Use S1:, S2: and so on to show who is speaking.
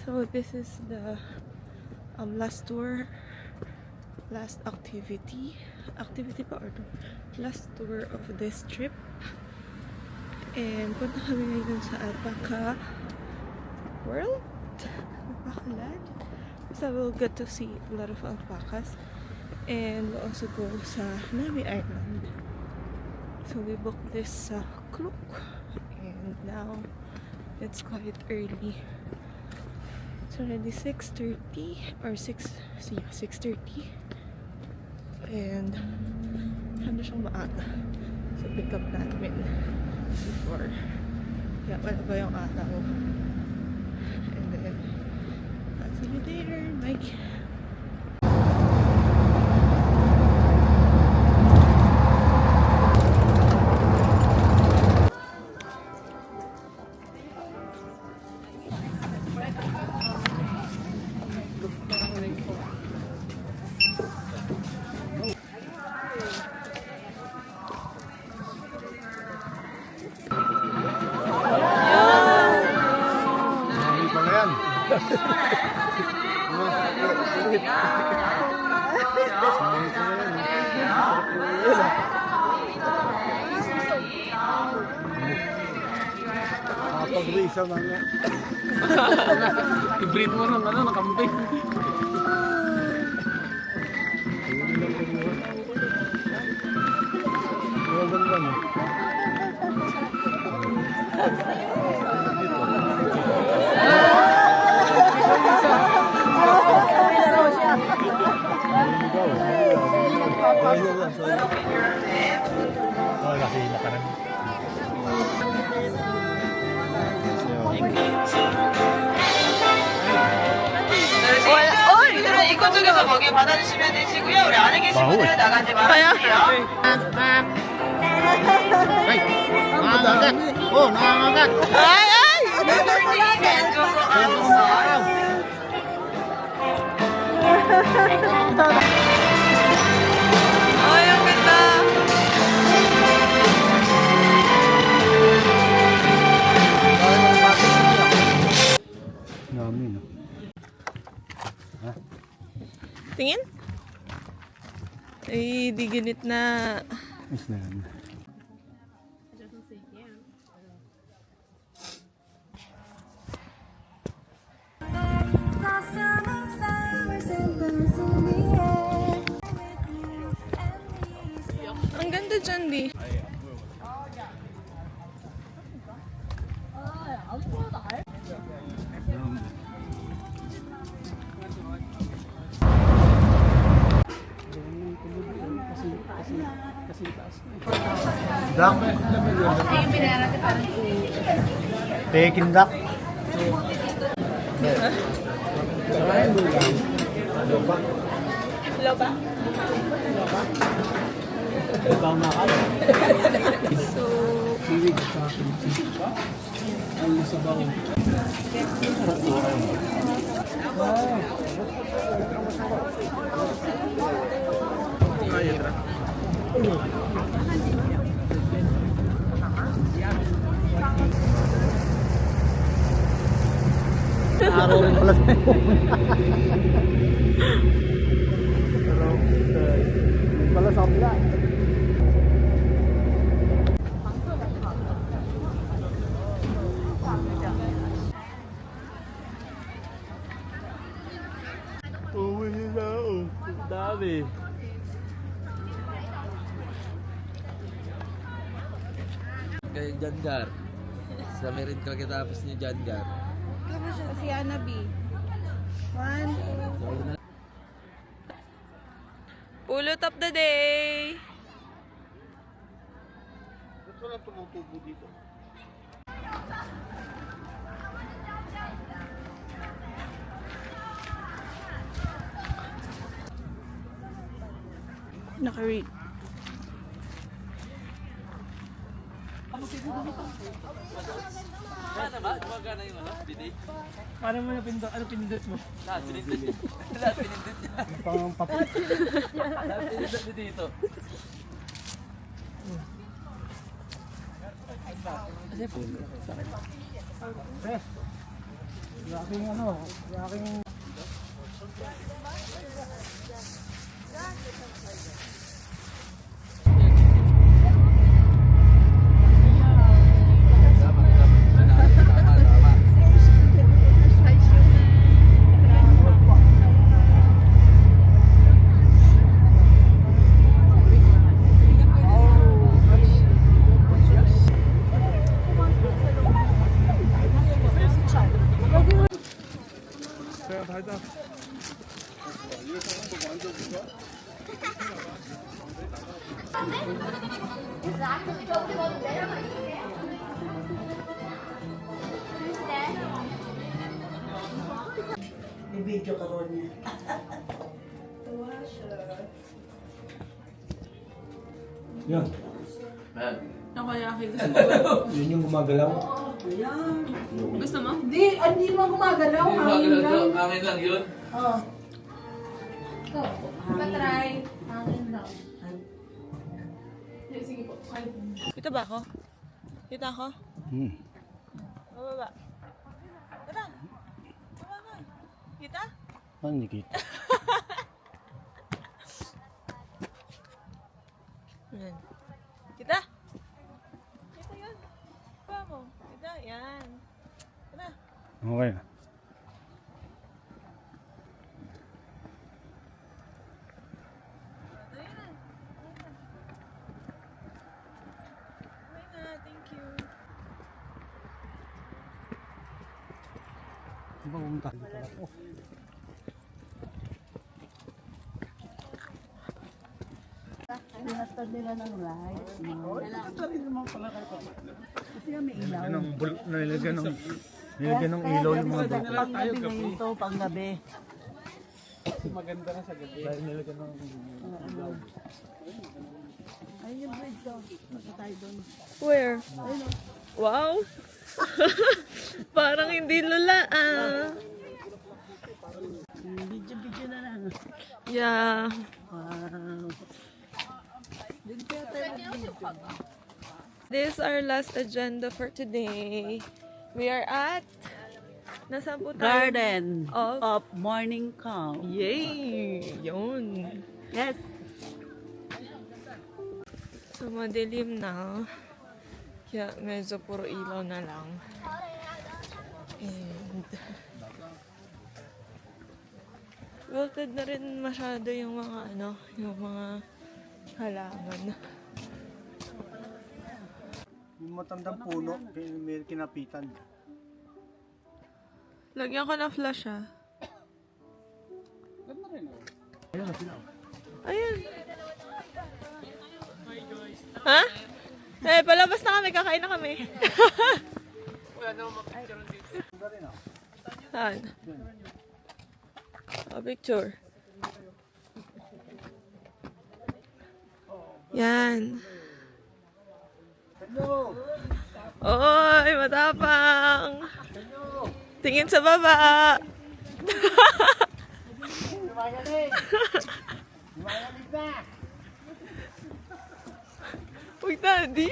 S1: So this is the last tour, last activity pa or no? Last tour of this trip. And punta kami ngayon sa Alpaca World, Alpaca Land. So we'll get to see a lot of alpacas. And we'll also go sa Nami Island. So we booked this sa Klook. And now it's quite early. It's already 6:30 or 6:30. And ano siyang maaga. So pick up namin before. Kaya wala ba yung araw. And then I'll see you later. Bye.
S2: Pag-risa na nga.
S3: I-breed mo ng ano, ng kambing.
S4: 이쪽에서 먹이 받아주시면 되시고요. 우리 안에 계신 분들은 나가지 말아주세요.
S2: Nangangagat! Oh, nangangagat!
S1: Ay! Ay!
S4: 왼쪽으로 가보세요.
S1: Ay, ang ganda!
S2: Namin.
S1: Tingin? Ay, di ginit na.
S2: Is na yan.
S1: Ang ganda dyan, di.
S2: Duck? Peking duck?
S1: Loba? So,
S2: Araw rin pala tayo. Pala sa kapila. Uwi nila oh. Dami.
S3: Kay Jangar. Sa merit ka kitapos ni Jangar.
S1: kama siya si Anabi. 1, 2. Pulot of the day!
S2: Ba't wala tumutubo dito?
S1: Naka-read.
S3: Ano ba? Gumagana yung ano? Bidet?
S2: Paano mo napindot? Ano pinindot mo?
S3: Lahat pinindot niya. Lahat pinindot niya.
S2: Pang papit.
S3: Lahat pinindot niya dito. Kasi po.
S2: Yes. Aking ano, aking...
S5: May-video ka ron niya.
S2: Yan.
S3: Man.
S2: Yun yung gumagalaw.
S1: Gusto mo?
S5: Hindi mo gumagalaw.
S3: Hangin lang. Hangin lang yun.
S5: Oh.
S6: Patry. Hangin lang.
S1: Kita ba ako? Kita ako? Bababa. Tara. Bababa. Kita?
S2: Ano ni kita?
S1: Yan. Kita? Kita yun. Pa mo. Kita. Yan. Tara.
S2: Okay.
S1: Ayun na. Okay na. Thank you.
S2: Ano ba pumunta?
S5: Pinastad nila ng light. Kasi nga may ilaw.
S2: Nilagyan ng ilaw yung mga bulto.
S5: Panggabi ngayon to, panggabi.
S2: Maganda na sa gabi. Dahil nilagyan ng ilaw.
S5: Ayun yung bridge daw. Punta tayo doon.
S1: Where? Wow! Parang hindi lula ah.
S5: Video na lang.
S1: Yeah.
S5: Wow. Doon kaya tayo mag-video.
S1: This is our last agenda for today. We are at... Nasaan po tayo?
S5: Garden
S1: Of...
S5: of Morning Calm.
S1: Yay! Yun.
S5: Yes.
S1: So, madilim na. Kaya medyo puro ilaw na lang. And... wilted na rin masyado yung mga ano, yung mga halaman.
S2: Yung matandang puno, may kinapitan.
S1: Lagyan ko ng flash ah.
S2: Ayun na sila.
S1: Ayun. Ha? Eh, palabas na kami. Kakain na kami. Saan? Oh, picture. Yan. Oy, matapang. Tingin sa baba. Uy, daddy.